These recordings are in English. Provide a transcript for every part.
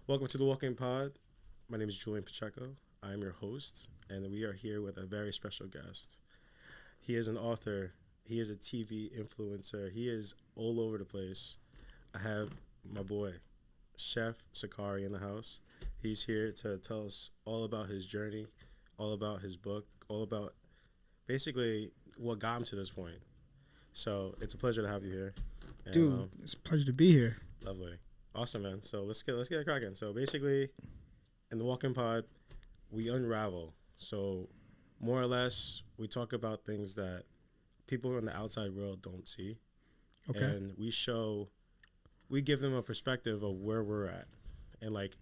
Welcome to the Walking Pod. My name is Julian Pacheco. I am your host, and we are here with a very special guest. He is an author, he is a TV influencer, he is all over the place. I have my boy, Chef Sakari, in the house. He's here to tell us all about his journey, all about his book, all about basically what got him to this point. So it's a pleasure to have you here. And, Dude, it's a pleasure to be here. lovely. Awesome, man. So let's get it cracking. So basically, in the Walking Pod, we unravel. So more or less, we talk about things that people in the outside world don't see, Okay. and we give them a perspective of where we're at, and like,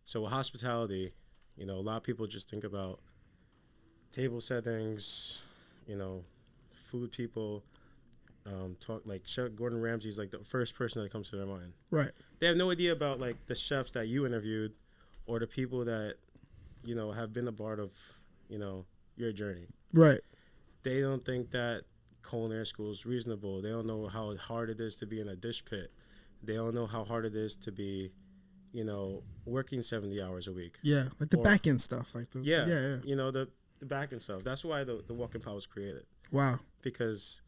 so with hospitality, a lot of people just think about table settings, food people. Talk like Chef Gordon Ramsay's like the first person that comes to their mind. Right. They have no idea about like the chefs that you interviewed or the people that have been a part of your journey. Right. They don't think that culinary school is reasonable. They don't know how hard it is to be in a dish pit. They don't know how hard it is to be working 70 hours a week. Yeah. Like the Or- back end stuff. Like the Yeah, yeah. the back end stuff. That's why the walking pot was created, Wow. because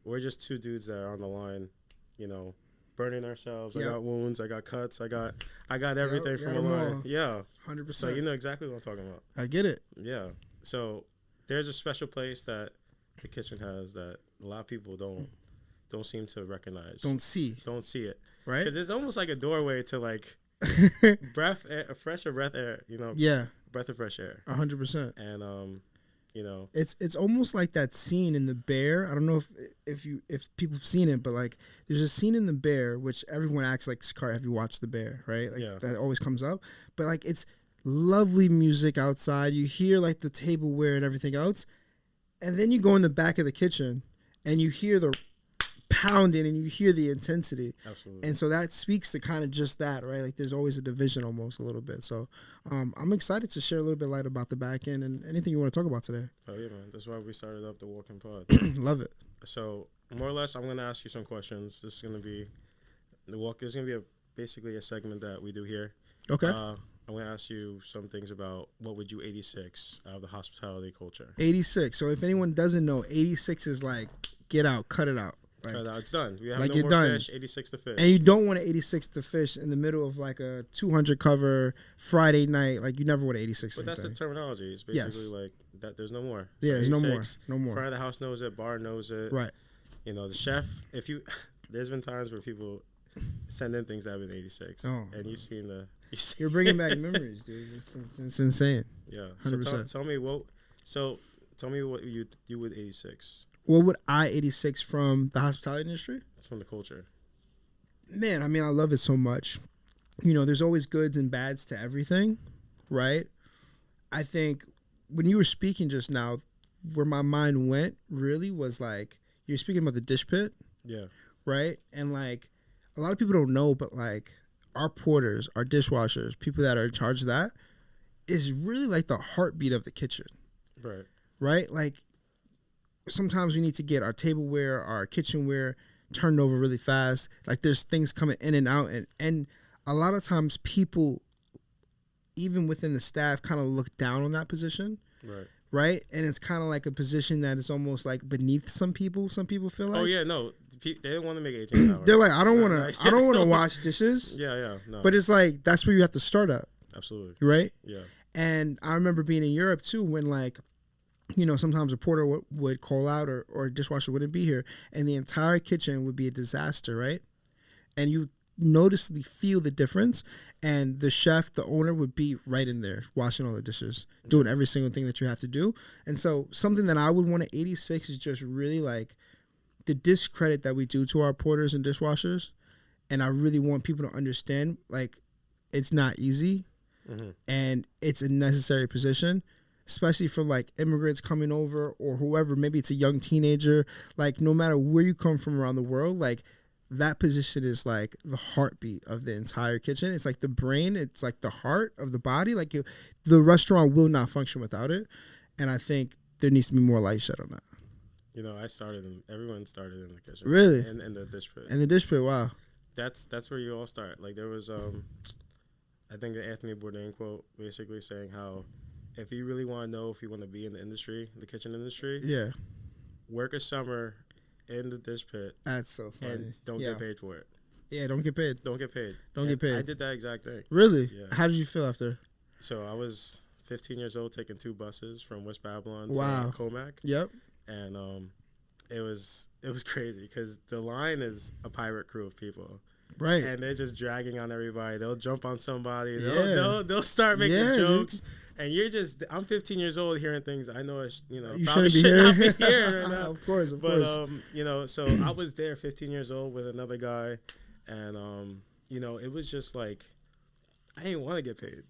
we're just two dudes that are on the line, burning ourselves. Yep. I got wounds, I got cuts, I got everything Yep, from got the 'em line. all. Yeah. 100%. So you know exactly what I'm talking about. I get it. Yeah. So there's a special place that the kitchen has that a lot of people don't seem to recognize. Don't see. Don't see it. Right? Because it's almost like a doorway to like breath air, a fresher breath air, Yeah. breath of fresh air. 100%. And It's almost like that scene in The Bear. I don't know if people have seen it, but like there's a scene in The Bear which everyone acts like, Sakari, have you watched The Bear, right? Like Yeah. that always comes up. But like it's lovely music outside. You hear like the tableware and everything else. And then you go in the back of the kitchen and you hear the pounding and you hear the intensity. absolutely. And so that speaks to kind of just that, right? Like there's always a division almost a little bit. So I'm excited to share a little bit light about the back end and anything you want to talk about today. Oh yeah, man. That's why we started up the Walking Pod. Love it. So more or less, I'm gonna ask you some questions. This is gonna be the walk. This is gonna be basically a segment that we do here. Okay. I'm gonna ask you some things about what would you 86 out of the hospitality culture. 86. So if anyone doesn't know, 86 is like, get out, cut it out. Like, It's done. We have like no you're more done. fish. 86 to fish. and you don't want to 86 to fish in the middle of like a 200 cover Friday night. Like you never want to 86 But that's the anything. terminology. It's basically Yes. like that. There's no more. Yeah, there's no more. 86, No more. Front of the house knows it. Bar knows it. Right. The chef. If you, there's been times where people send in things that have been 86, Oh. and you've seen the. You're bringing back memories, dude. It's insane. Yeah. So 100%. tell me what. So tell me what you do with 86 What would I 86 from the hospitality industry? from the culture. Man, I mean, I love it so much. There's always goods and bads to everything, right? I think when you were speaking just now, where my mind went really was like, you're speaking about the dish pit, Yeah. right? And like, a lot of people don't know, but like, our porters, our dishwashers, people that are in charge of that, is really like the heartbeat of the kitchen, Right. right? Like, sometimes we need to get our tableware, our kitchenware turned over really fast. Like there's things coming in and out, and a lot of times people, even within the staff, kind of look down on that position, Right. right? And it's kind of like a position that is almost like beneath some people. Some people feel like, Oh yeah. No. They don't want to make 18 an hour. they're like, I don't want Nah, to, I don't want to wash dishes. Yeah. Yeah. No. But it's like that's where you have to start at, absolutely. right? Yeah. And I remember being in Europe too, when like, sometimes a porter would call out or a dishwasher wouldn't be here, and the entire kitchen would be a disaster, right? And you noticeably feel the difference, and the chef, the owner, would be right in there washing all the dishes, doing every single thing that you have to do. And so something that I would want to 86 is just really like the discredit that we do to our porters and dishwashers. And I really want people to understand, like, it's not easy, Mm-hmm. and it's a necessary position, especially for like immigrants coming over or whoever. Maybe it's a young teenager. Like no matter where you come from around the world, like that position is like the heartbeat of the entire kitchen. It's like the brain. It's like the heart of the body. Like the restaurant will not function without it. And I think there needs to be more light shed on that. Everyone started in the kitchen. Really? And the dish pit. And the dish pit, wow. That's where you all start. Like there was I I think the Anthony Bourdain quote basically saying how if you really want to know if you want to be in the industry, the kitchen industry, Yeah. work a summer in the dish pit That's so funny. and don't Yeah. get paid for it. Yeah, don't get paid. Don't get paid. Don't And get paid. I did that exact thing. Really? Yeah. How did you feel after? So I was 15 years old taking 2 buses from West Babylon Wow. to Comac. Yep. And it was crazy because the line is a pirate crew of people. Right. And they're just dragging on everybody. They'll jump on somebody. Yeah. They'll start making Yeah, jokes. And I'm 15 years old hearing things I know You probably shouldn't be should not be here. hearing right now. Of course. But so I was there 15 years old with another guy, and it was just like I didn't want to get paid.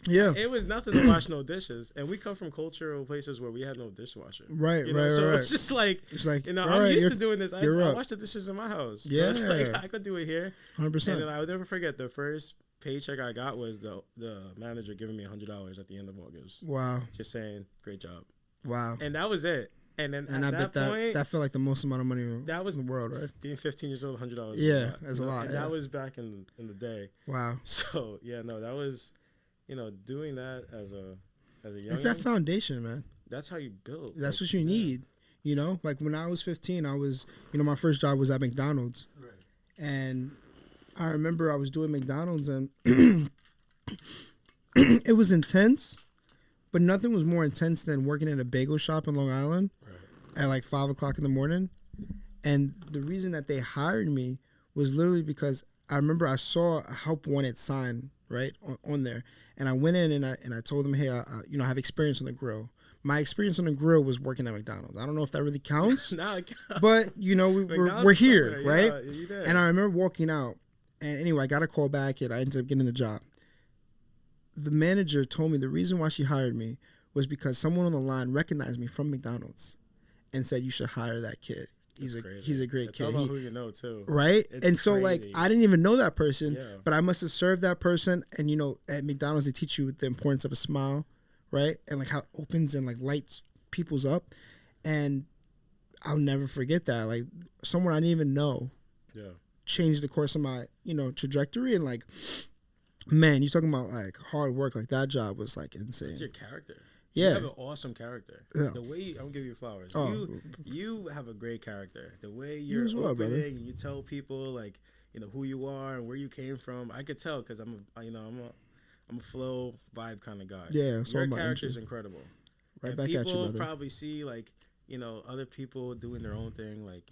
Yeah. It was nothing to wash no dishes, and we come from cultural places where we had no dishwasher. Right. So Right. it's just like It's like I'm all right, used you're- to doing this. I you're up. wash the dishes in my house. So Yeah. it's like, I could do it here. 100%. And then I would never forget the first paycheck I got was the manager giving me $100 at the end of August, Wow. just saying great job, Wow. and that was it. And then And I at bet that point, that felt like the most amount of money that was in the world, right? being 15 years old, $100. Yeah, that's a lot, And yeah. that was back in the day. Wow. So yeah, no, that was, doing that as a young. It's that foundation, man. That's how you build. That's Like, what you need. Like when I was 15, I was, my first job was at McDonald's. Right. And I remember I was doing McDonald's and it was intense, but nothing was more intense than working at a bagel shop in Long Island Right. at like 5 o'clock in the morning. And the reason that they hired me was literally because I remember I saw a help wanted sign right on there. And I went in and I told them, hey, I have experience on the grill. My experience on the grill was working at McDonald's. I don't know if that really counts, Nah, but we're here, somewhere, right? Yeah, you there. And I remember walking out, and anyway, I got a call back, and I ended up getting the job. The manager told me the reason why she hired me was because someone on the line recognized me from McDonald's and said, you should hire that kid. He's a great it's kid. all about who you know too. Right? It's And so like crazy. I didn't even know that person, Yeah. but I must have served that person. And at McDonald's they teach you the importance of a smile, right? And like how it opens and like lights people's up. And I'll never forget that. Like someone I didn't even know Yeah. changed the course of my, trajectory. And like, man, you talking about like hard work, like that job was like insane. It's your character. Yeah. You have an awesome character. Yeah. The way I'm gonna give you flowers. Oh. You have a great character. The way You you're as well, brother. opening and you tell people like who you are and where you came from. I could tell because I'm a flow vibe kind of guy. Yeah, so your am I, character is too. incredible. Right And back at you, people brother. probably see like other people doing their own thing. Like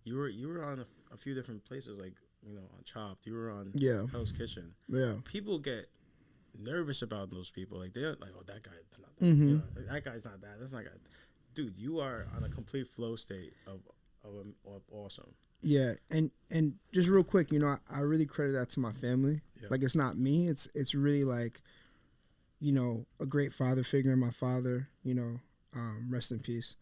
you were on a few different places like on Chopped. You were on Yeah. Hell's Kitchen. Yeah. People get nervous about those people. Like they're like, oh, that guy's not that. Mhm. That guy's not that. That's not that. Dude, you are on a complete flow state of awesome. Yeah, and just real quick, I really credit that to my family. Yeah. Like it's not me. It's really like, a great father figure in my father. Rest in peace.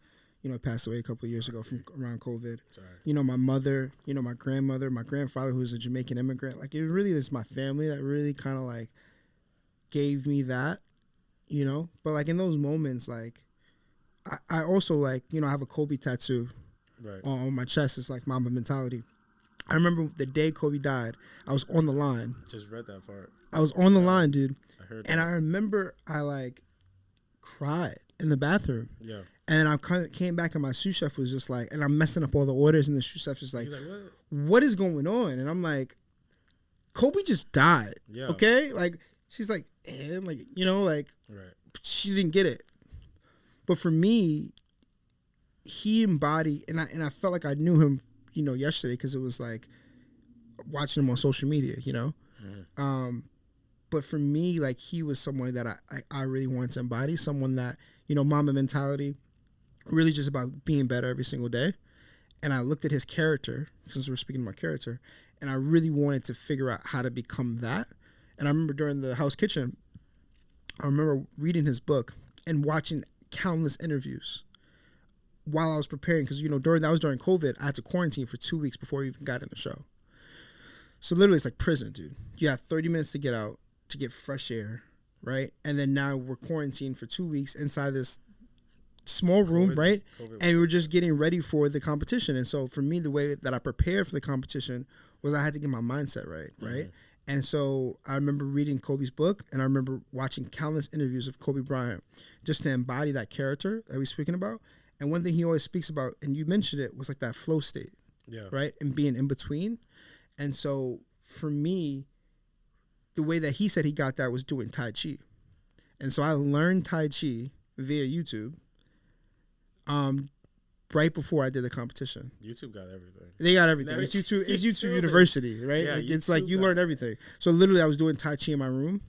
Passed away a couple of years ago from around COVID. Sorry. My mother. My grandmother, my grandfather, who was a Jamaican immigrant. Like it really is my family that really kind of like gave me that. But like in those moments, like I also like I have a Kobe tattoo. Right. On my chest. It's like Mamba mentality. I remember the day Kobe died, I was on the line. Just read that part. I was on the line, dude. I heard And that. I remember I like cried in the bathroom. Yeah. And I kind of came back and my sous chef was just like, and I'm messing up all the orders and the sous chef is like, He's like, what? what is going on? And I'm like, Kobe just died. Yeah. Okay? Like, she's like, and like, like Right. she didn't get it. But for me, he embodied, and I felt like I knew him, yesterday because it was like watching him on social media, Mm-hmm. But for me, like he was someone that I really wanted to embody, someone that, Mamba mentality, really just about being better every single day. And I looked at his character, since we're speaking about character, and I really wanted to figure out how to become that. And I remember during the House Kitchen, I remember reading his book and watching countless interviews while I was preparing, because that was during COVID. I had to quarantine for 2 weeks before we even got in the show. So literally, it's like prison, dude. You have 30 minutes to get out to get fresh air, right? And then now we're quarantined for 2 weeks inside this small room, COVID- right? COVID. And we're just getting ready for the competition. And so for me, the way that I prepared for the competition was I had to get my mindset right, right? And so I remember reading Kobe's book, and I remember watching countless interviews of Kobe Bryant just to embody that character that we're speaking about. And one thing he always speaks about, and you mentioned it, was like that flow state, right? And being in between. And so for me, the way that he said he got that was doing Tai Chi. And so I learned Tai Chi via YouTube right before I did the competition. YouTube got everything. They got everything. It's YouTube. It's YouTube University, right? Yeah, like it's like you learn everything. So literally, I was doing Tai Chi in my room,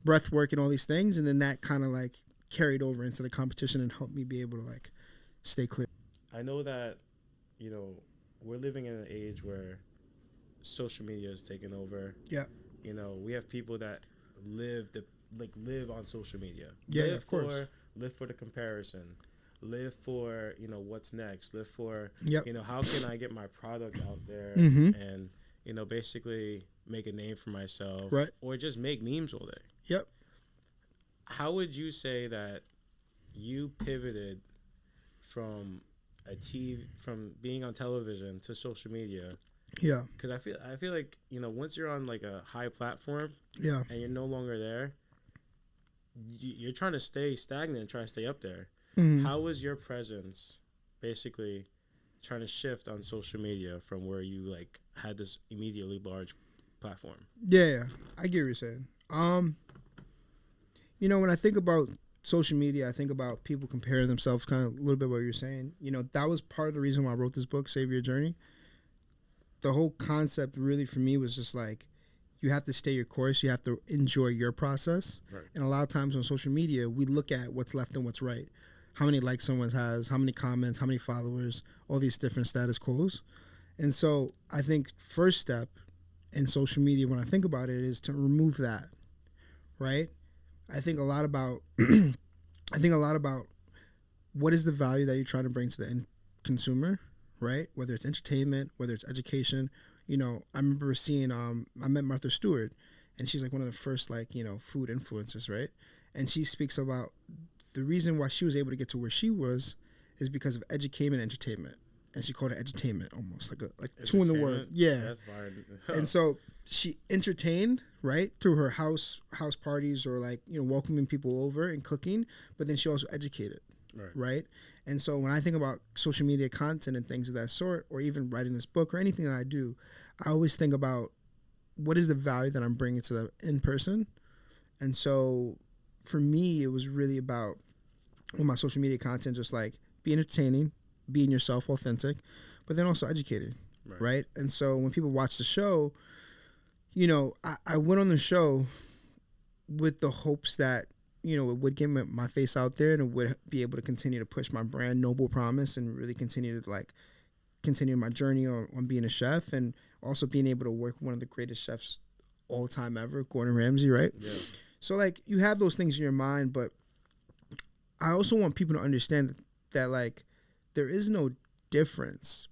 breath work and all these things, and then that kind of like carried over into the competition and helped me be able to like stay clear. I know that, we're living in an age where social media is taking over. Yeah. We have people that live on social media. Yeah, of course. Live for the comparison. Live for, what's next. Live for, yep. How can I get my product out there and, basically make a name for myself. Right. Or just make memes all day. Yep. How would you say that you pivoted from from being on television to social media? Yeah. Because I feel like, once you're on like a high platform and you're no longer there, you're trying to stay stagnant and try to stay up there. How was your presence basically trying to shift on social media from where you like had this immediately large platform? Yeah, I get what you're saying. When I think about social media, I think about people comparing themselves, kind of a little bit what you're saying. That was part of the reason why I wrote this book, Savor Your Journey. The whole concept really for me was just like, you have to stay your course. You have to enjoy your process. Right. And a lot of times on social media, we look at what's left and what's right. How many likes someone has, how many comments, how many followers, all these different status quos. And so I think first step in social media, when I think about it, is to remove that, right? I think a lot about what is the value that you're trying to bring to the end consumer, right? Whether it's entertainment, whether it's education. I remember seeing, I met Martha Stewart, and she's like one of the first food influencers, right? And she speaks about the reason why she was able to get to where she was is because of education and entertainment. And she called it edutainment, almost like two in the word. Yeah. That's fine. And so she entertained, right, through her house parties or welcoming people over and cooking, but then she also educated, right? And so when I think about social media content and things of that sort, or even writing this book or anything that I do, I always think about what is the value that I'm bringing to the in person. And so for me, it was really about with my social media content, just like being entertaining, being yourself, authentic, but then also educating, right? And so when people watch the show, I went on the show with the hopes that, it would get my face out there and it would be able to continue to push my brand, Noble Promise, and really continue to continue my journey on being a chef, and also being able to work with one of the greatest chefs all time ever, Gordon Ramsay, right? Yeah. So you have those things in your mind, but I also want people to understand that there is no difference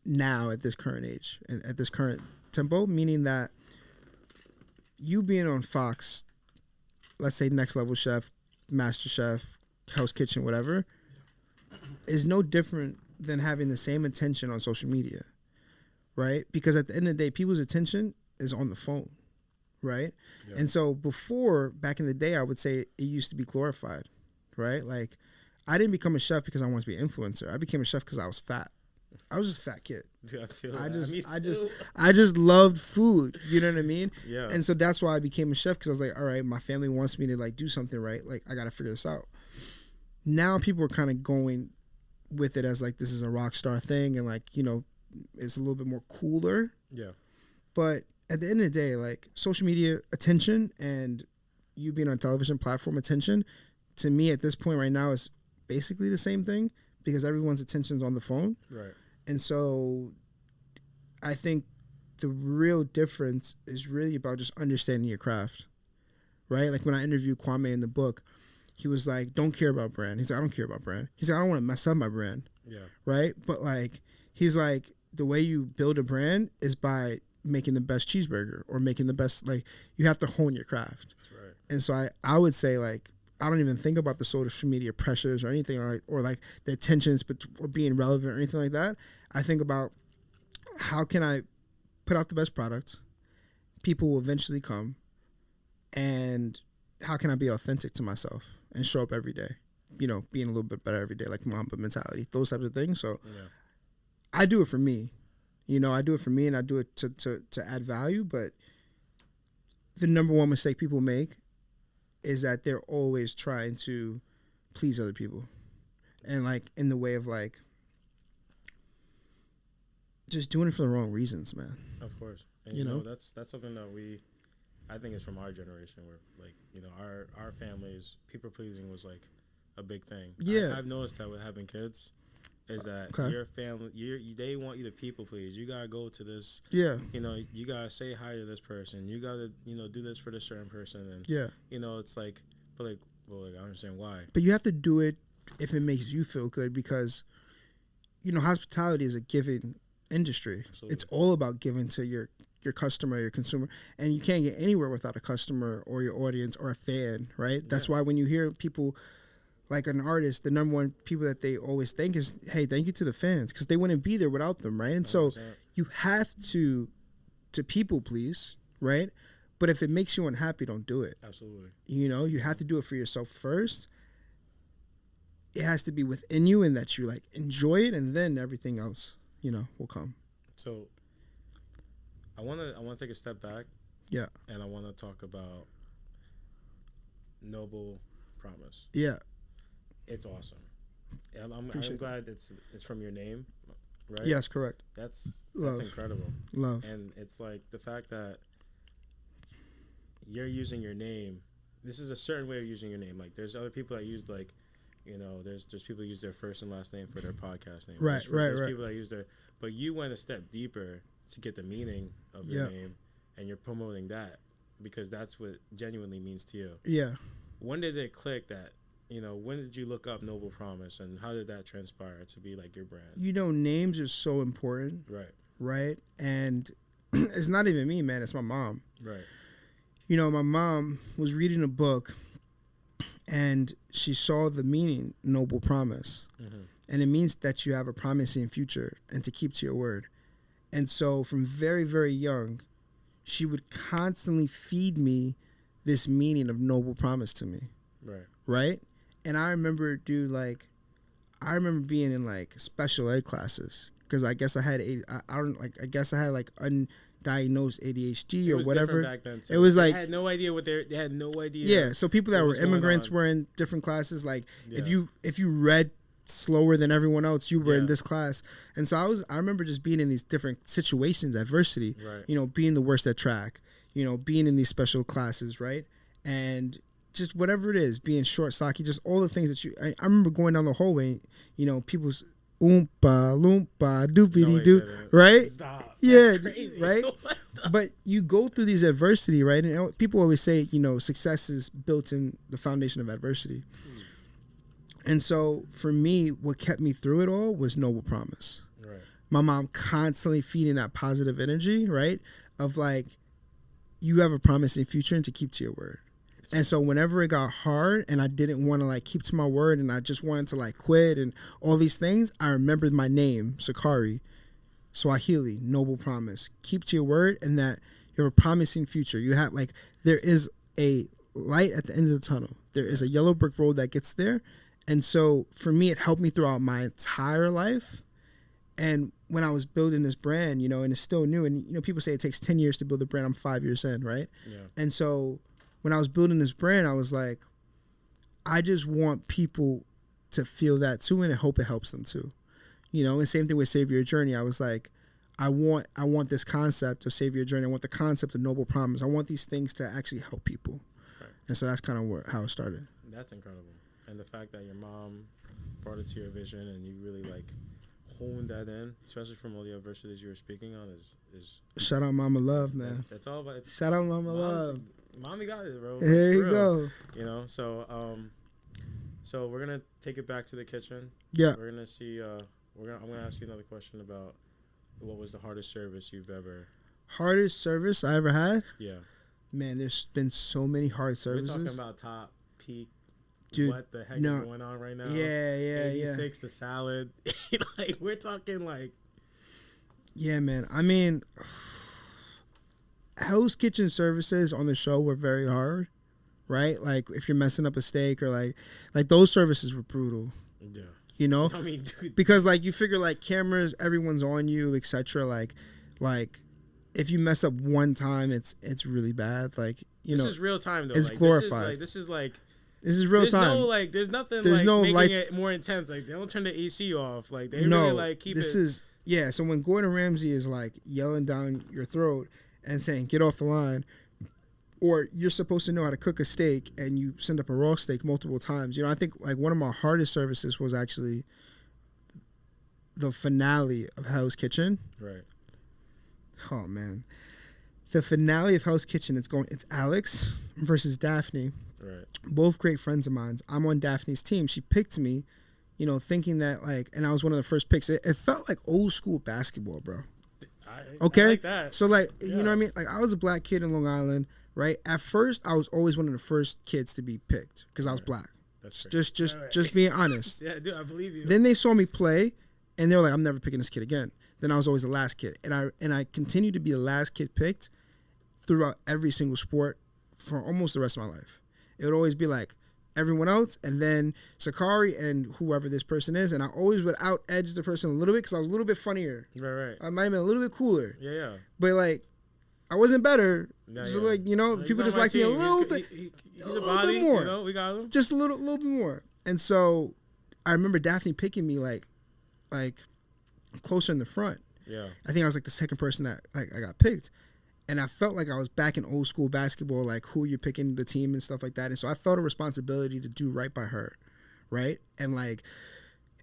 now at this current age and at this current tempo, meaning that you being on Fox, let's say Next Level Chef, Master Chef, Hell's Kitchen, whatever, is no different than having the same attention on social media, right? Because at the end of the day, people's attention is on the phone, right? Yeah. And so before, back in the day, I would say it used to be glorified, right? I didn't become a chef because I wanted to be an influencer. I became a chef because I was fat. I was just a fat kid. Dude, I just loved food. You know what I mean? Yeah. And so that's why I became a chef, because I was like, all right, my family wants me to do something right. I got to figure this out. Now people are kind of going with it as this is a rock star thing, and it's a little bit more cooler. Yeah. But at the end of the day, social media attention and you being on television platform attention, to me at this point right now is basically the same thing, because everyone's attention's on the phone. Right. And so I think the real difference is really about just understanding your craft, right? When I interviewed Kwame in the book, he was like, don't care about brand. He's like, I don't care about brand. He's like, I don't want to mess up my brand. Yeah. Right? But he's like, the way you build a brand is by making the best cheeseburger or making the best, you have to hone your craft. That's right. And so I would say I don't even think about the social media pressures or anything, or the tensions or being relevant or anything like that. I think about how can I put out the best products, people will eventually come. And how can I be authentic to myself and show up every day? You know, being a little bit better every day, like Mamba mentality, those types of things. So I do it for me. You know, I do it for me, and I do it to add value. But the number one mistake people make is that they're always trying to please other people. And, like, in the way of, like, just doing it for the wrong reasons, man. Of course. And, you know, that's something that I think is from our generation where, like, you know, our families, people pleasing was, like, a big thing. Yeah. I've noticed that with having kids is that your family, they want you to people please. You got to go to this. Yeah. You know, you got to say hi to this person. You got to, you know, do this for this certain person. And, you know, it's like, but, like, well, like, I understand why. But you have to do it if it makes you feel good because, you know, hospitality is a giving industry. Absolutely. It's all about giving to your customer, your consumer, and you can't get anywhere without a customer or your audience or a fan, right? That's why when you hear people like an artist, the number one people that they always thank is, hey, thank you to the fans, because they wouldn't be there without them, right? And 100%. So you have to people please, right? But if it makes you unhappy, don't do it. Absolutely. You know, you have to do it for yourself first. It has to be within you and that you, like, enjoy it, and then everything else, you know, will come. So I want to take a step back. Yeah. And I want to talk about Noble Promise. Yeah. It's awesome. And I'm glad it's from your name, right? Yes, correct. That's Love. incredible. Love. And it's like the fact that you're using your name. This is a certain way of using your name. Like, there's other people that use, like, you know, there's people who use their first and last name for their podcast name. Right. There's people that use but you went a step deeper to get the meaning of your name, and you're promoting that because that's what genuinely means to you. Yeah. When did it click that, you know, when did you look up Noble Promise, and how did that transpire to be, like, your brand? You know, names are so important. Right. Right? And it's not even me, man. It's my mom. Right. You know, my mom was reading a book, and she saw the meaning, Noble Promise. Mm-hmm. And it means that you have a promising future and to keep to your word. And so from very, very young, she would constantly feed me this meaning of Noble Promise to me. Right. Right? And I remember, dude, like, I remember being in, like, special ed classes because I guess I had undiagnosed ADHD or whatever. Back then too. It was like, they had no idea they had no idea. Yeah, so people that were immigrants were in different classes. Like, if you read slower than everyone else, you were in this class. And so I remember just being in these different situations, adversity. Right. You know, being the worst at track. You know, being in these special classes, right? And just whatever it is, being short, stocky, just all the things that I remember going down the hallway, you know, people's oompa, loompa, doopity doo, right? Stop. Yeah, right? But you go through these adversity, right? And people always say, you know, success is built in the foundation of adversity. And so for me, what kept me through it all was Noble Promise. Right. My mom constantly feeding that positive energy, right? Of, like, you have a promising future and to keep to your word. And so whenever it got hard and I didn't want to, like, keep to my word and I just wanted to, like, quit and all these things, I remembered my name, Sakari, Swahili, Noble Promise. Keep to your word and that you have a promising future. You have, like, there is a light at the end of the tunnel. There is a yellow brick road that gets there. And so for me, it helped me throughout my entire life. And when I was building this brand, you know, and it's still new, and, you know, people say it takes 10 years to build a brand. I'm 5 years in, right? Yeah. And so when I was building this brand, I was like, I just want people to feel that too, and I hope it helps them too. You know, and same thing with Savor Your Journey. I was like, I want this concept of Savor Your Journey. I want the concept of Noble Promise. I want these things to actually help people. Right. And so that's kind of how it started. That's incredible. And the fact that your mom brought it to your vision and you really, like, honed that in, especially from all the adversities you were speaking on, is shout out Mama Love, man. That's all about it. Shout out Mama Love. Mommy got it, bro. There you go. You know, so we're gonna take it back to the kitchen. Yeah. We're gonna see. I'm gonna ask you another question about what was the hardest service you've ever. Hardest service I ever had? Yeah. Man, there's been so many hard services. We're talking about top peak. Dude, what the heck is going on right now? Yeah. 86, the salad. Like, we're talking, like. Yeah, man. I mean, Hell's Kitchen services on the show were very hard, right? Like if you're messing up a steak or like those services were brutal. Yeah. You know, I mean, dude. because like you figure like cameras, everyone's on you, etc. Like if you mess up one time, it's really bad. Like this is real time though. It's like, glorified. This is like this is real time. There's nothing There's like no making right. it more intense. Like they don't turn the AC off. Like they No, really like keep this it. is yeah. So when Gordon Ramsay is like yelling down your throat and saying get off the line, or you're supposed to know how to cook a steak and you send up a raw steak multiple times. You know, I think like one of my hardest services was actually the finale of Hell's Kitchen. Right. Oh man, the finale of Hell's Kitchen. It's Alex versus Daphne. Right. Both great friends of mine. I'm on Daphne's team. She picked me, you know, thinking that like, and I was one of the first picks. It felt like old school basketball, bro. Okay. I like that. So like, Yeah. you know what I mean? Like I was a black kid in Long Island, right? At first, I was always one of the first kids to be picked because I was black. That's Just being honest. Yeah, dude, I believe you. Then they saw me play, and they were like, "I'm never picking this kid again." Then I was always the last kid, and I continued to be the last kid picked throughout every single sport for almost the rest of my life. It would always be like everyone else, and then Sakari and whoever this person is, and I always would out edge the person a little bit because I was a little bit funnier. Right. I might have been a little bit cooler. Yeah. But like, I wasn't better. Yeah, just yeah. like, you know, He's people on just my like me a team. little bit. He's a a little body, bit more. You know, we got him. Just a little bit more. And so I remember Daphne picking me like closer in the front. Yeah. I think I was like the second person that like I got picked. And I felt like I was back in old school basketball, like who you're picking the team and stuff like that. And so I felt a responsibility to do right by her. Right. And like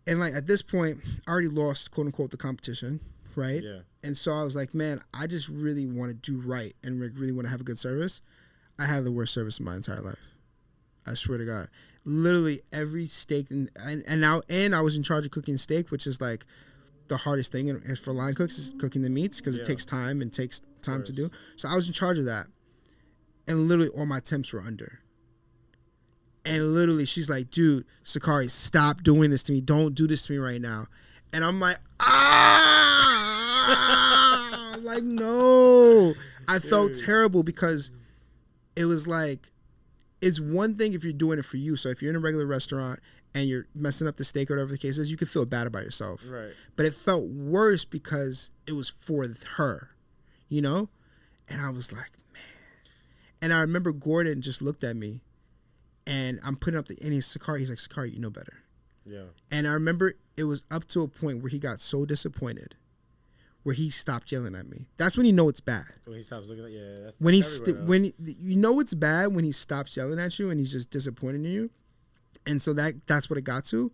at this point, I already lost, quote unquote, the competition. Right. Yeah. And so I was like, man, I just really want to do right and really want to have a good service. I had the worst service of my entire life. I swear to God. Literally every steak. And I was in charge of cooking steak, which is like the hardest thing for line cooks is cooking the meats because it takes time and takes time to do. So I was in charge of that. And literally all my temps were under. And literally she's like, dude, Sakari, stop doing this to me. Don't do this to me right now. And I'm like, I'm like, no. I felt terrible because it was like, it's one thing if you're doing it for you. So if you're in a regular restaurant and you're messing up the steak or whatever the case is, you could feel bad about yourself. Right. But it felt worse because it was for her, you know? And I was like, man. And I remember Gordon just looked at me and I'm putting up and he's like, Sakari, you know better. Yeah. And I remember it was up to a point where he got so disappointed where he stopped yelling at me. That's when you know it's bad. So when he stops looking at that's when you know it's bad when he stops yelling at you and he's just disappointed in you. And so that's what it got to.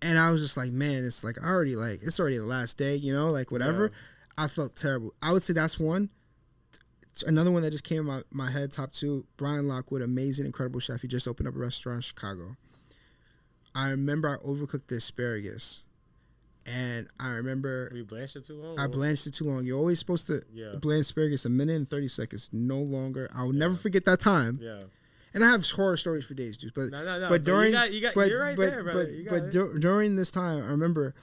And I was just like, man, it's like it's already the last day, you know, like whatever. Yeah. I felt terrible. I would say that's one. Another one that just came in my head, top two, Brian Lockwood, amazing, incredible chef. He just opened up a restaurant in Chicago. I remember I overcooked the asparagus. And I remember... You blanched it too long? I blanched it too long. You're always supposed to blanch asparagus a minute and 30 seconds. No longer. I'll never forget that time. Yeah. And I have horror stories for days, dude. But no. But during... You're right there, brother. During this time, I remember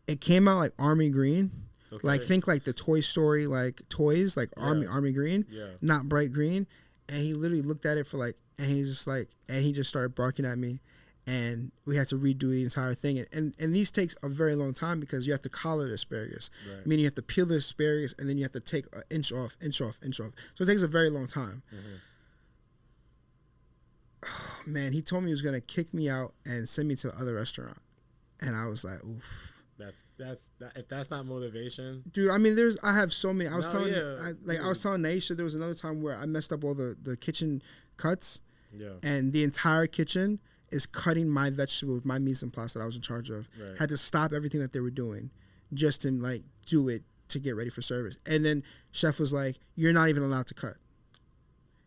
it came out like Army Green. Okay. Like think like the Toy Story like toys like Army Green, not bright green. And he literally looked at it for like, and he just started barking at me, and we had to redo the entire thing. And these takes a very long time because you have to collar the asparagus, meaning you have to peel the asparagus and then you have to take an inch off. So it takes a very long time. Mm-hmm. Oh, man, he told me he was gonna kick me out and send me to the other restaurant, and I was like, oof. If that's not motivation, dude. I mean, I have so many. I was telling Naisha there was another time where I messed up all the kitchen cuts, and the entire kitchen is cutting my vegetable with my mise en place that I was in charge of. Right. Had to stop everything that they were doing just to like do it to get ready for service. And then chef was like, "You're not even allowed to cut.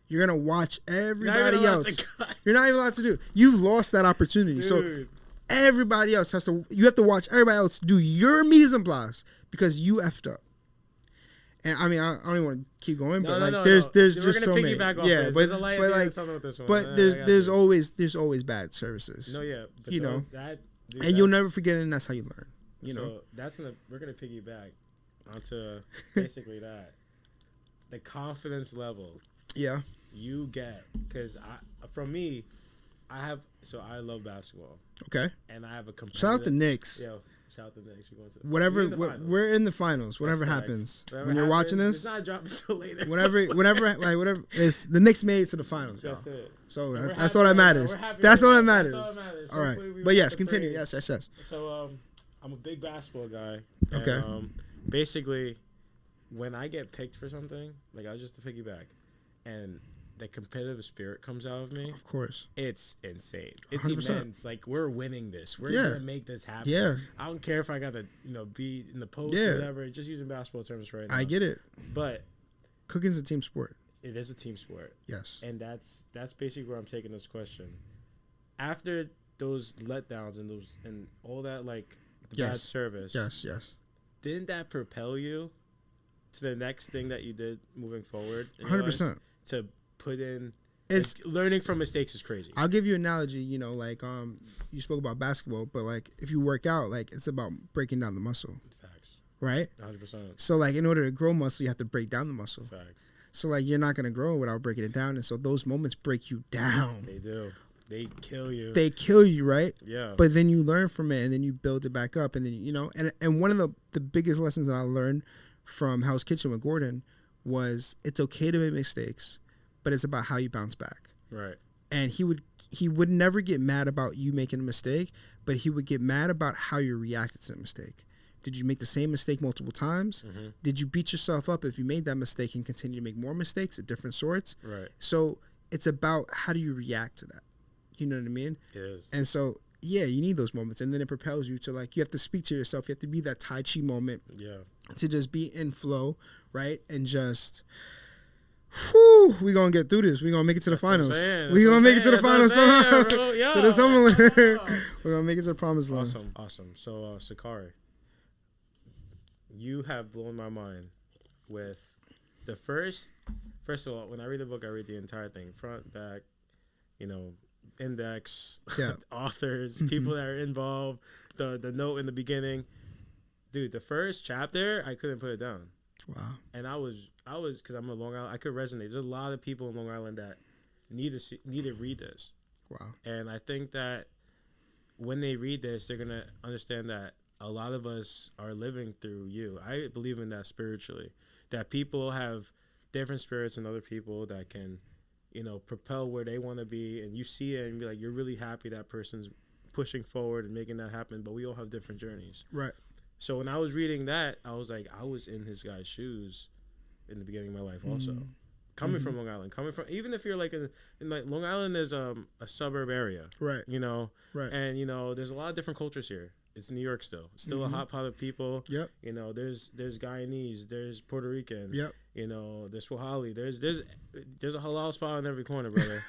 You're gonna watch everybody else. You're not even allowed to do. You've lost that opportunity." Dude. So. Everybody else you have to watch everybody else do your mise en place because you effed up. And I mean, I don't even want to keep going, but there's just so many. Yeah, but there's always bad services. No, yeah, but you know, and you'll never forget it, and that's how you learn. You know, we're gonna piggyback onto basically that. the confidence level Yeah. you get, because from me, I love basketball, Okay. and I have a competitive. Shout out the Knicks. Yeah, shout out the Knicks. We're going to Whatever. finals. We're in the finals. Whatever That's happens. facts. Whatever When you're watching happens, this, it's not dropping until later. whatever. It's the Knicks made it to the finals. That's Y'all. it. So We're that's happy all that right now. matters. We're happy That's right all now. that matters. That's all that matters. All right. Hopefully we But win yes, the continue. parade. Yes. So I'm a big basketball guy. Okay. And, basically, when I get picked for something, like I was just to piggyback, and the competitive spirit comes out of me. Of course. It's insane. It's 100%. immense. Like, we're winning this. We're Yeah. gonna make this happen. Yeah. I don't care if I got to, be in the post Yeah. or whatever. Just using basketball terms right now. I get it. But Cooking's a team sport. it is a team sport, Yes. and that's basically where I'm taking this question. After those letdowns and all that, like the bad Yes. service, Yes. didn't that propel you to the next thing that you did moving forward? in your 100%. life? To put in. It's. Learning from mistakes is crazy. I'll give you an analogy. Like you spoke about basketball, but like if you work out, like it's about breaking down the muscle, Facts. right? 100%. So like in order to grow muscle, you have to break down the muscle. Facts. So like you're not gonna grow without breaking it down, and so those moments break you down. They do. They kill you. They kill you, right? Yeah. But then you learn from it, and then you build it back up, and then and one of the biggest lessons that I learned from Hell's Kitchen with Gordon was it's okay to make mistakes, but it's about how you bounce back. Right. And he would never get mad about you making a mistake, but he would get mad about how you reacted to the mistake. Did you make the same mistake multiple times? Mm-hmm. Did you beat yourself up if you made that mistake and continue to make more mistakes of different sorts? Right. So it's about how do you react to that? You know what I mean? It is. And so, yeah, you need those moments. And then it propels you to, like, you have to speak to yourself. You have to be that Tai Chi moment Yeah. to just be in flow, right? And just, whew, we're going to get through this. We're going to make it to the finals. We're going to make it to the finals somehow. Yeah. To the summer. We're going to make it to the promised land. Awesome. So, Sakari, you have blown my mind with the first of all, when I read the book, I read the entire thing, front, back, index, Yeah. authors, people that are involved, the note in the beginning. Dude, the first chapter, I couldn't put it down. Wow. And I was, because I'm a Long Island, I could resonate. There's a lot of people in Long Island that need to read this. Wow. And I think that when they read this, they're going to understand that a lot of us are living through you. I believe in that spiritually, that people have different spirits than other people that can, propel where they want to be. And you see it and be like, you're really happy that person's pushing forward and making that happen. But we all have different journeys. Right. So when I was reading that, I was like, I was in his guy's shoes in the beginning of my life also. Coming from Long Island, even if you're like in like Long Island is a suburb area. Right. Right. And there's a lot of different cultures here. It's New York still. It's still a hot pot of people. Yep. There's Guyanese, there's Puerto Rican. Yep. There's Swahili. There's a halal spot in every corner, brother.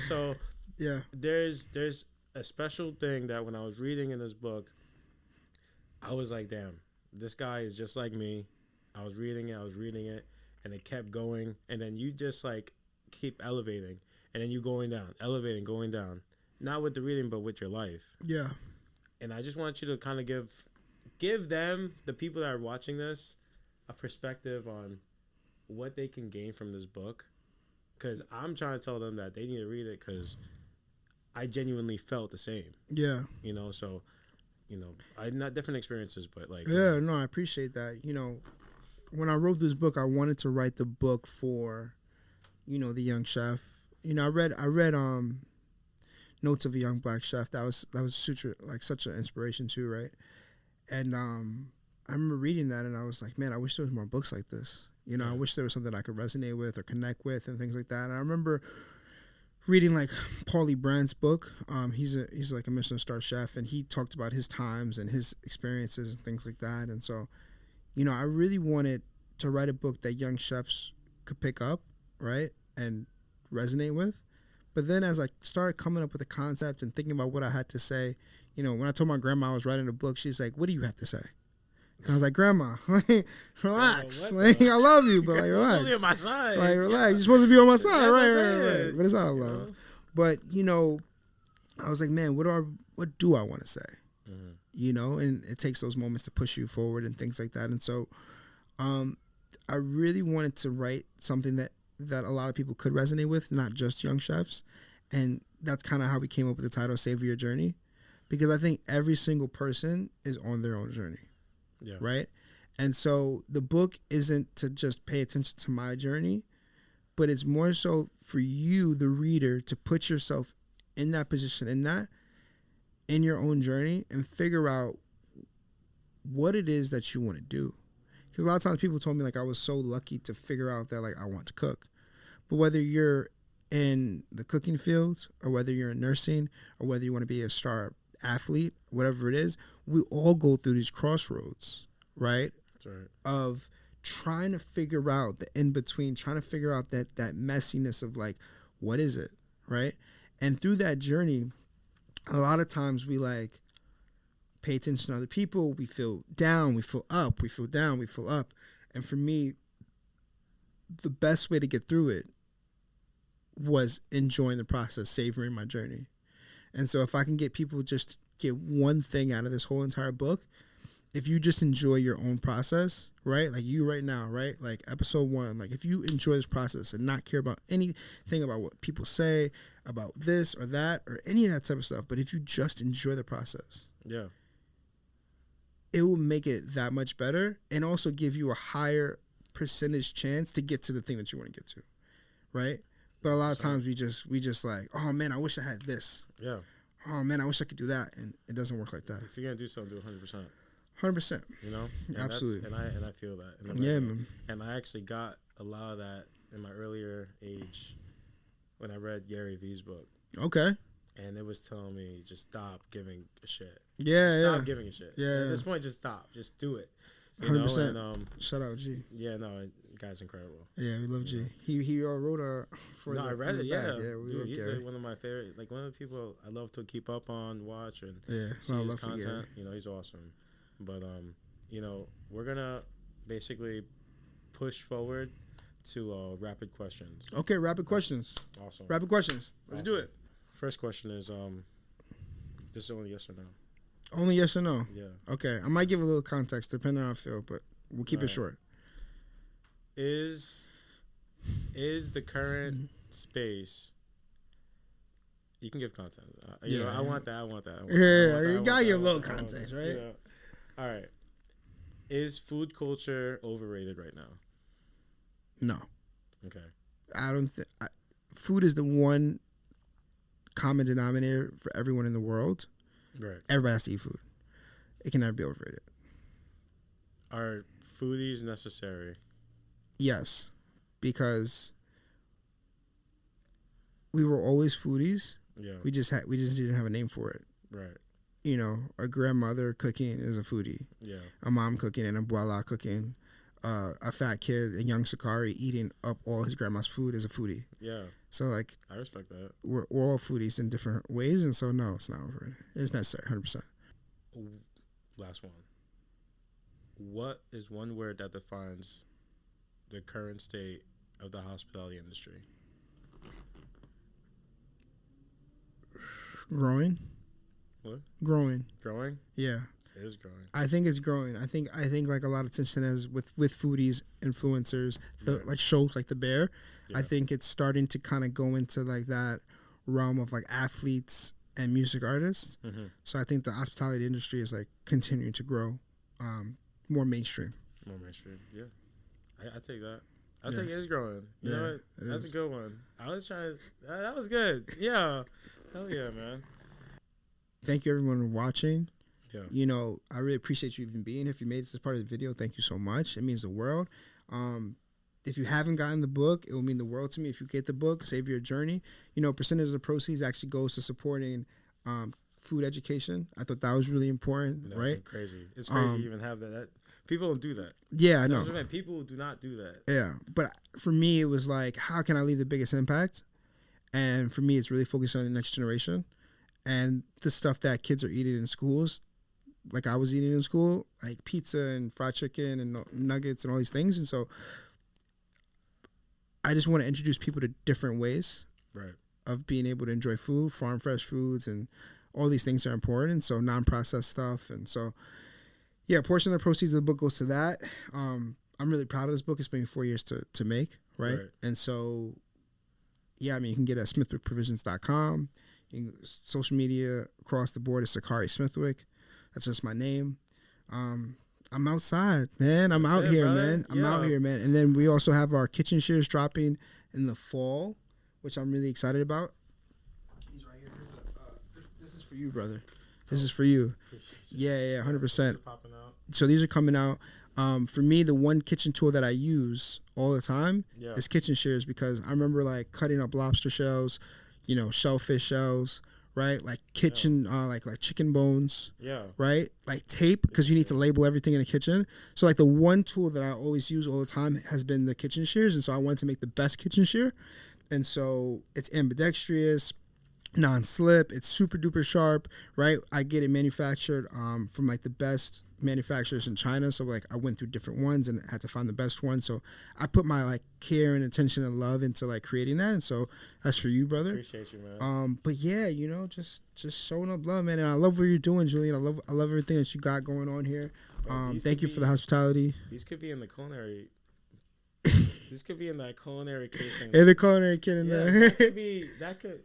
So Yeah. there's a special thing that when I was reading in this book, I was like, damn, this guy is just like me. I was reading it, and it kept going, and then you just like keep elevating, and then you going down, elevating, going down, not with the reading, but with your life. Yeah. And I just want you to kind of give them, the people that are watching this, a perspective on what they can gain from this book, because I'm trying to tell them that they need to read it, because I genuinely felt the same. Yeah. So, I had not different experiences, but like. Yeah, no, I appreciate that. When I wrote this book, I wanted to write the book for, the young chef. I read Notes of a Young Black Chef. That was such an inspiration too, right? And I remember reading that, and I was like, man, I wish there was more books like this. I wish there was something I could resonate with or connect with and things like that. And I remember reading like Paulie Brandt's book. He's like a Michelin star chef, and he talked about his times and his experiences and things like that. And so, I really wanted to write a book that young chefs could pick up, right, and resonate with. But then as I started coming up with a concept and thinking about what I had to say, when I told my grandma I was writing a book, she's like, what do you have to say? And I was like, Grandma, relax. I love you, but like, relax. You're on my side. Like, relax. You're supposed to be on my side, right. But it's all love. But, I was like, man, what do I want to say? Mm-hmm. And it takes those moments to push you forward and things like that. And so I really wanted to write something that a lot of people could resonate with, not just young chefs. And that's kind of how we came up with the title Savor Your Journey, because I think every single person is on their own journey. Yeah. Right? And so the book isn't to just pay attention to my journey, but it's more so for you, the reader, to put yourself in that position, in your own journey, and figure out what it is that you want to do. Because a lot of times people told me, like, I was so lucky to figure out that, like, I want to cook. But whether you're in the cooking field, or whether you're in nursing, or whether you want to be a star athlete, whatever it is, we all go through these crossroads, right? That's right. Of trying to figure out the in-between, trying to figure out that messiness of, like, what is it, right? And through that journey, a lot of times we, like, pay attention to other people. We feel down, we feel up, we feel down, we feel up. And for me, the best way to get through it was enjoying the process, savoring my journey. And so if I can get people just get one thing out of this whole entire book, if you just enjoy your own process, right? Like you right now, right? Like episode 1, like if you enjoy this process and not care about anything about what people say about this or that or any of that type of stuff, but if you just enjoy the process, yeah, it will make it that much better and also give you a higher percentage chance to get to the thing that you want to get to, right? But a lot of times we just like, oh man, I wish I had this. Yeah. Oh man, I wish I could do that, and it doesn't work like that. If you're gonna do something, do it 100%. 100%. You know, and absolutely. And I feel that. Yeah, man. And I actually got a lot of that in my earlier age when I read Gary Vee's book. Okay. And it was telling me just stop giving a shit. Yeah, Stop giving a shit. Yeah. At this point, just stop. Just do it. 100%. And, shout out G. Yeah, no, guy's incredible. Yeah, we love G. He wrote for. No, I read it. Yeah, we dude, love he's Gary. like one of my favorite. Like one of the people I love to keep up on, watch, and see his love content. for Gary. You know, he's awesome. But we're gonna basically push forward to rapid questions. Okay, rapid questions. Awesome. Rapid questions. Let's do it. First question is this is only yes or no. Only yes or no? Yeah. Okay. I might give a little context depending on how I feel, but we'll keep it short. Is the current space... You can give context. I want that. You gotta give a little context, right? Yeah. All right. Is food culture overrated right now? No. Okay. I don't think... Food is the one common denominator for everyone in the world. Right. Everybody has to eat food. It can never be overrated. Are foodies necessary? Yes, because we were always foodies. Yeah. We just didn't have a name for it. Right. You know, a grandmother cooking is a foodie. Yeah. A mom cooking and a abuela cooking. A fat kid, a young Sakari eating up all his grandma's food is a foodie. Yeah. So like, I respect that. We're all foodies in different ways, and so no, it's not overrated. It's necessary, 100%. Last one. What is one word that defines the current state of the hospitality industry? Growing. What? Growing. Growing? Yeah. It is growing. I think it's growing. I think like a lot of attention as with foodies, influencers, like shows like The Bear. Yeah. I think it's starting to kind of go into like that realm of like athletes and music artists. Mm-hmm. So I think the hospitality industry is like continuing to grow, more mainstream. More mainstream, yeah. I take that. I think it is growing. You know what? That's a good one. I was trying to... that was good. Yeah. Hell yeah, man. Thank you, everyone, for watching. Yeah. You know, I really appreciate you even being here. If you made this as part of the video, thank you so much. It means the world. If you haven't gotten the book, it will mean the world to me. If you get the book, Savor Your Journey. You know, percentage of the proceeds actually goes to supporting food education. I thought that was really important, right? Crazy. It's crazy to even have that. People don't do that. Yeah, I know. People do not do that. Yeah, but for me, it was like, how can I leave the biggest impact? And for me, it's really focused on the next generation. And the stuff that kids are eating in schools, like I was eating in school, like pizza and fried chicken and nuggets and all these things. And so I just want to introduce people to different ways of being able to enjoy food, farm fresh foods, and all these things are important. So non-processed stuff. And so, yeah, a portion of the proceeds of the book goes to that. I'm really proud of this book. It's been 4 years to make, right? And so, yeah, I mean, you can get it at smithwickprovisions.com. You can, social media across the board is Sakari Smithwick. That's just my name. I'm outside, man. I'm out here, man. I'm out here, man. And then we also have our kitchen shares dropping in the fall, which I'm really excited about. He's right here. This is for you, brother. This is for you. Yeah, 100%. So these are coming out. For me, the one kitchen tool that I use all the time is kitchen shears, because I remember like cutting up lobster shells, shellfish shells, right? Like kitchen, like chicken bones, right? Like tape, because you need to label everything in the kitchen. So like the one tool that I always use all the time has been the kitchen shears, and so I wanted to make the best kitchen shear, and so it's ambidextrous, non-slip, it's super duper sharp, right? I get it manufactured from like the best manufacturers in China, so like I went through different ones and had to find the best one. So I put my like care and attention and love into like creating that, and so that's for you, brother. Appreciate you, man. But yeah, just showing up love, man, and I love what you're doing, Julian. I love everything that you got going on here. Thank you for the hospitality. These could be in the culinary. This could be in that culinary kitchen. In the culinary kitchen, there. That could,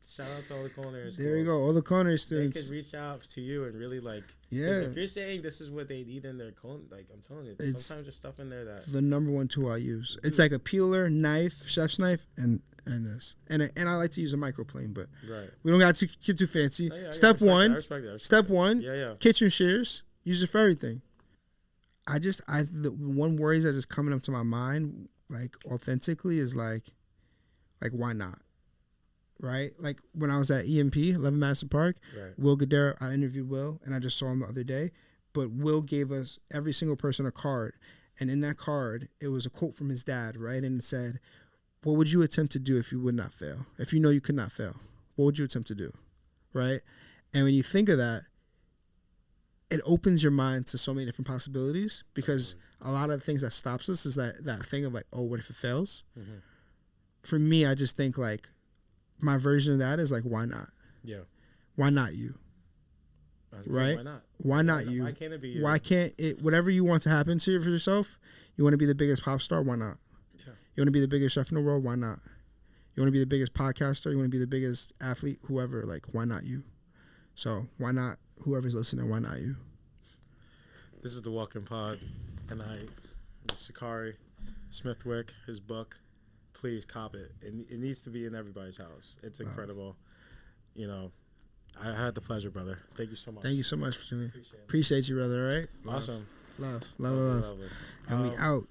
shout out to all the culinary schools. There you go, all the culinary students. They could reach out to you and really like, if you're saying this is what they need in their like, I'm telling you, sometimes there's stuff in there that. The number one tool I use. It's like a peeler, knife, chef's knife, and this. And I like to use a microplane, but we don't got to get too fancy. Step one, kitchen shears. Use it for everything. The one worries that is coming up to my mind, like authentically, is like why not, right? Like when I was at EMP, 11 Madison Park, Will Gadara, I interviewed Will, and I just saw him the other day. But Will gave us, every single person, a card, and in that card, it was a quote from his dad, right? And it said, "What would you attempt to do if you would not fail? If you know you could not fail, what would you attempt to do?" Right? And when you think of that, it opens your mind to so many different possibilities, because a lot of the things that stops us is that thing of like, oh, what if it fails? Mm-hmm. For me, I just think like my version of that is like, why not? Yeah. Why not you? Right? Why not? Why not you? Why can't it be you? Why can't it, whatever you want to happen to you for yourself, you want to be the biggest pop star? Why not? Yeah. You want to be the biggest chef in the world? Why not? You want to be the biggest podcaster? You want to be the biggest athlete? Whoever, like, why not you? So why not whoever's listening? Why not you? This is the Walking Pod, and Sakari Smithwick, his book. Please cop it. It needs to be in everybody's house. It's incredible. I had the pleasure, brother. Thank you so much. Thank you so much for doing it. Appreciate you, brother. All right. Awesome. Love. And we out.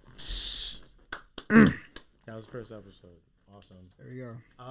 That was the first episode. Awesome. There we go.